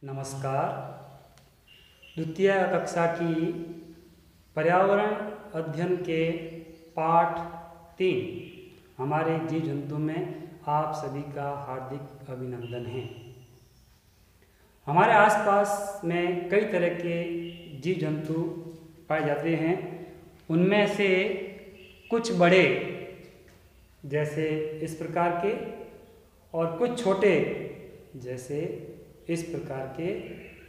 नमस्कार। द्वितीय कक्षा की पर्यावरण अध्ययन के पाठ 3 हमारे जीव जंतु में आप सभी का हार्दिक अभिनंदन है। हमारे आसपास में कई तरह के जीव जंतु पाए जाते हैं। उनमें से कुछ बड़े जैसे इस प्रकार के और कुछ छोटे जैसे इस प्रकार के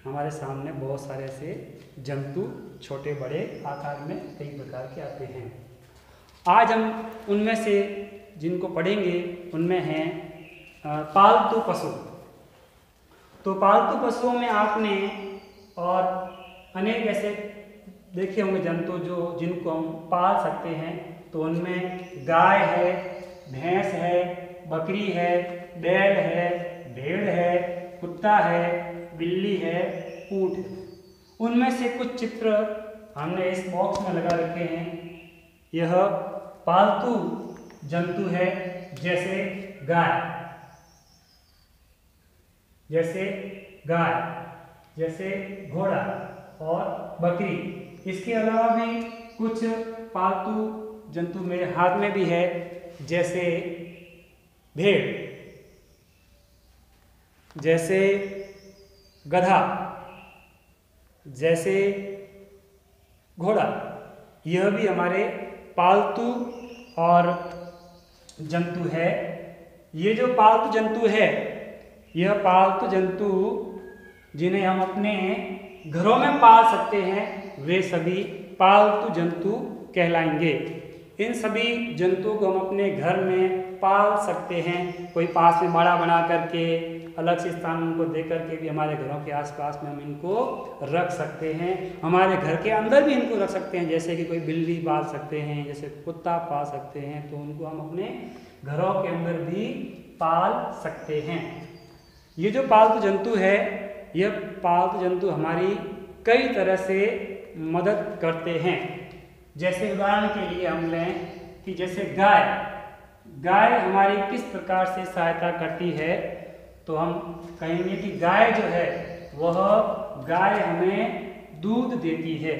हमारे सामने बहुत सारे ऐसे जंतु छोटे बड़े आकार में कई प्रकार के आते हैं। आज हम उनमें से जिनको पढ़ेंगे उनमें हैं पालतू पशु। तो पालतू पशुओं में आपने और अनेक ऐसे देखे होंगे जंतु जिनको हम पाल सकते हैं। तो उनमें गाय है, भैंस है, बकरी है, बैल है, भेड़ है, कुत्ता है, बिल्ली है, ऊंट है। उनमें से कुछ चित्र हमने इस बॉक्स में लगा रखे हैं। यह पालतू जंतु है जैसे गाय, जैसे घोड़ा और बकरी। इसके अलावा भी कुछ पालतू जंतु मेरे हाथ में भी है जैसे भेड़, जैसे गधा, जैसे घोड़ा। यह भी हमारे पालतू और जंतु है। ये जो पालतू जंतु है, यह पालतू जंतु जिन्हें हम अपने घरों में पाल सकते हैं वे सभी पालतू जंतु कहलाएंगे। इन सभी जंतुओं को हम अपने घर में पाल सकते हैं। कोई पास में बाड़ा बना करके अलग से स्थान उनको दे करके भी हमारे घरों के आसपास में हम इनको रख सकते हैं। हमारे घर के अंदर भी इनको रख सकते हैं, जैसे कि कोई बिल्ली पाल सकते हैं, जैसे कुत्ता पाल सकते हैं। तो उनको हम अपने घरों के अंदर भी पाल सकते हैं। ये जो पालतू जंतु है, यह पालतू जंतु हमारी कई तरह से मदद करते हैं। जैसे उदाहरण के लिए हम लें कि जैसे गाय हमारी किस प्रकार से सहायता करती है। तो हम कहेंगे कि गाय जो है गाय हमें दूध देती है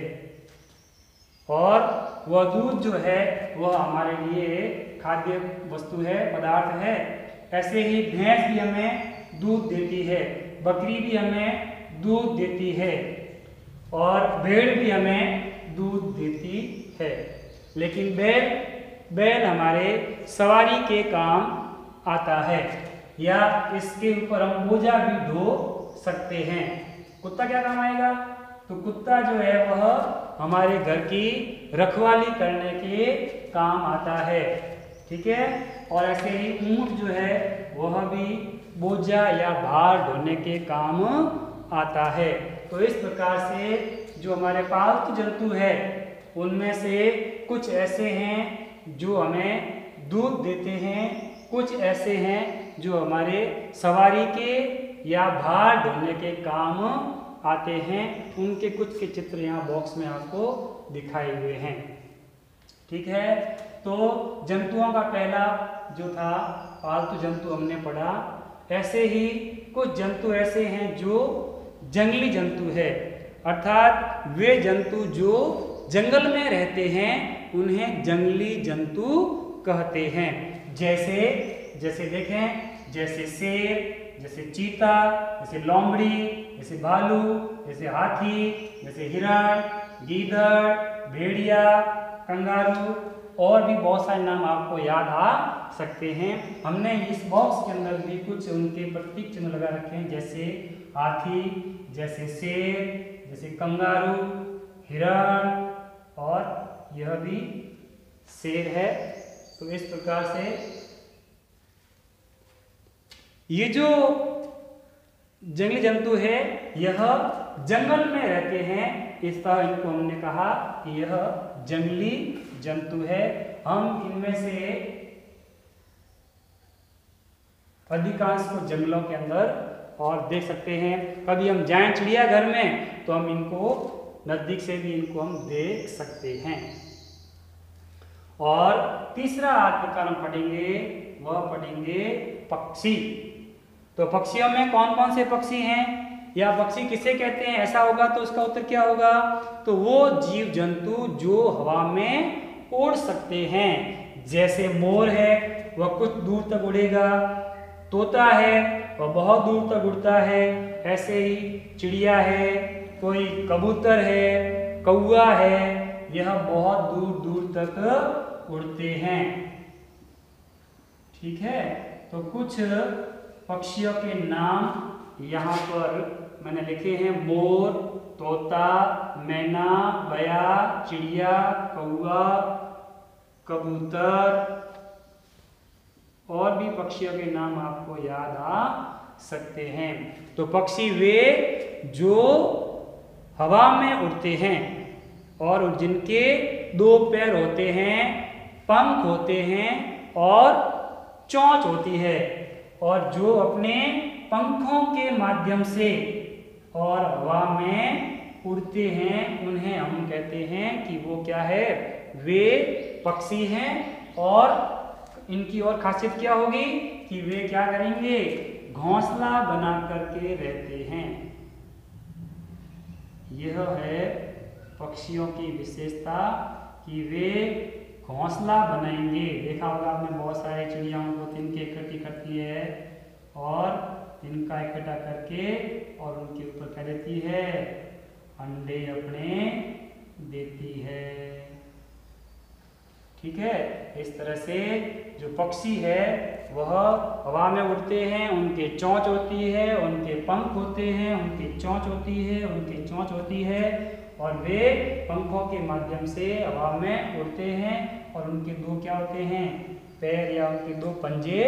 और वह दूध जो है वह हमारे लिए खाद्य वस्तु है, पदार्थ है। ऐसे ही भैंस भी हमें दूध देती है, बकरी भी हमें दूध देती है और भेड़ भी हमें दूध देती है। लेकिन बैल हमारे सवारी के काम आता है या इसके ऊपर हम बोझा भी ढो सकते हैं। कुत्ता क्या काम आएगा? तो कुत्ता जो है वह हमारे घर की रखवाली करने के काम आता है, ठीक है। और ऐसे ही ऊंट जो है वह भी बोझा या भार ढोने के काम आता है। तो इस प्रकार से जो हमारे पालतू जंतु है उनमें से कुछ ऐसे हैं जो हमें दूध देते हैं, कुछ ऐसे हैं जो हमारे सवारी के या भार ढोने के काम आते हैं। उनके कुछ के चित्र यहाँ बॉक्स में आपको दिखाए हुए हैं, ठीक है। तो जंतुओं का पहला जो था पालतू जंतु हमने पढ़ा। ऐसे ही कुछ जंतु ऐसे हैं जो जंगली जंतु है, अर्थात वे जंतु जो जंगल में रहते हैं उन्हें जंगली जंतु कहते हैं। जैसे देखें, जैसे शेर, जैसे चीता, जैसे लोमड़ी, जैसे भालू, जैसे हाथी, जैसे हिरण, गीदड़, भेड़िया, कंगारू और भी बहुत सारे नाम आपको याद आ सकते हैं। हमने इस बॉक्स के अंदर भी कुछ उनके प्रतीक चिन्ह लगा रखे हैं, जैसे हाथी, जैसे शेर, जैसे कंगारू, हिरण और यह भी शेर है। तो इस प्रकार से ये जो जंगली जंतु है यह जंगल में रहते हैं, इस तरह इनको हमने कहा कि यह जंगली जंतु है। हम इनमें से अधिकांश को जंगलों के अंदर और देख सकते हैं। कभी हम जाएं चिड़ियाघर में तो हम इनको नजदीक से भी इनको हम देख सकते हैं। और तीसरा प्रकार हम पढ़ेंगे, वह पढ़ेंगे पक्षी। तो पक्षियों में कौन कौन से पक्षी हैं? या पक्षी किसे कहते हैं, ऐसा होगा तो उसका उत्तर क्या होगा? तो वो जीव जंतु जो हवा में उड़ सकते हैं। जैसे मोर है वह कुछ दूर तक उड़ेगा, तोता है वह बहुत दूर तक उड़ता है, ऐसे ही चिड़िया है, कोई कबूतर है, कौवा है, यह बहुत दूर दूर तक उड़ते हैं। ठीक है, तो कुछ पक्षियों के नाम यहाँ पर मैंने लिखे हैं। मोर, तोता, मैना, बया, चिड़िया, कौवा, कबूतर, और भी पक्षियों के नाम आपको याद आ सकते हैं। तो पक्षी वे जो हवा में उड़ते हैं और जिनके दो पैर होते हैं, पंख होते हैं और चोंच होती है, और जो अपने पंखों के माध्यम से और हवा में उड़ते हैं, उन्हें हम कहते हैं कि वो क्या है? वे पक्षी हैं। और इनकी और खासियत क्या होगी कि वे क्या करेंगे? घोंसला बना करके रहते हैं। यह है पक्षियों की विशेषता कि वे घोंसला बनाएंगे। देखा होगा आपने बहुत सारे चिड़ियाओं को तिनके इकट्ठी करती है और इनका इकट्ठा करके और उनके ऊपर क्या देती है? अंडे अपने देती है। ठीक है, इस तरह से जो पक्षी है वह हवा में उड़ते हैं, उनके चोंच होती है, उनके पंख होते हैं, उनकी चोंच होती है, उनकी चोंच होती है, और वे पंखों के माध्यम से हवा में उड़ते हैं, और उनके दो क्या होते हैं? पैर या उनके दो पंजे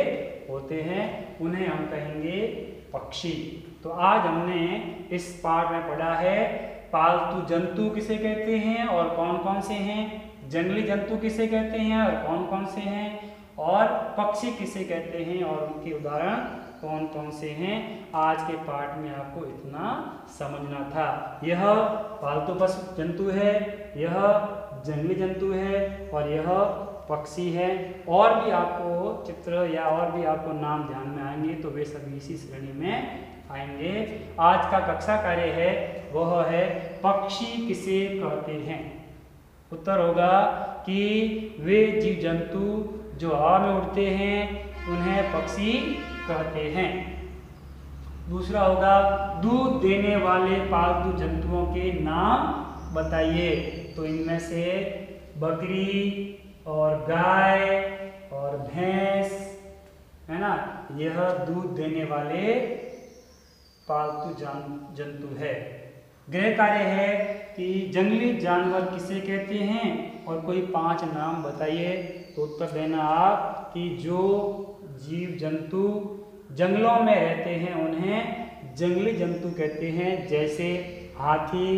होते हैं, उन्हें हम कहेंगे पक्षी। तो आज हमने इस पाठ में पढ़ा है पालतू जंतु किसे कहते हैं और कौन कौन से हैं, जंगली जंतु किसे कहते हैं और कौन कौन से हैं, और पक्षी किसे कहते हैं और उनके उदाहरण कौन कौन से हैं। आज के पाठ में आपको इतना समझना था। यह पालतू पशु जंतु है, यह जंगली जंतु है, और यह पक्षी है। और भी आपको चित्र या और भी आपको नाम ध्यान में आएंगे तो वे सभी इसी श्रेणी में आएंगे। आज का कक्षा कार्य है वह है पक्षी किसे कहते हैं। उत्तर होगा कि वे जीव जंतु जो हवा में उड़ते हैं उन्हें पक्षी कहते हैं। दूसरा होगा दूध देने वाले पालतू जंतुओं के नाम बताइए। तो इनमें से बकरी और गाय और भैंस है ना, यह दूध देने वाले पालतू जंतु है। गृह कार्य है कि जंगली जानवर किसे कहते हैं और कोई 5 नाम बताइए। तो उत्तर देना आप कि जो जीव जंतु जंगलों में रहते हैं उन्हें जंगली जंतु कहते हैं। जैसे हाथी,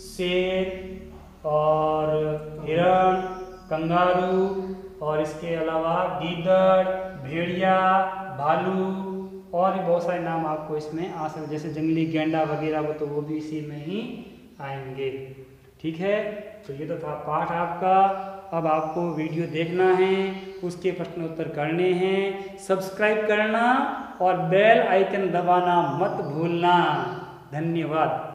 शेर और हिरण, कंगारू, और इसके अलावा गीदड़, भेड़िया, भालू, और भी बहुत सारे नाम आपको इसमें आ सकते, जैसे जंगली गैंडा वगैरह, वो भी इसी में ही आएंगे। ठीक है, तो ये तो था पाठ आपका। अब आपको वीडियो देखना है, उसके प्रश्न उत्तर करने हैं, सब्सक्राइब करना और बेल आइकन दबाना मत भूलना। धन्यवाद।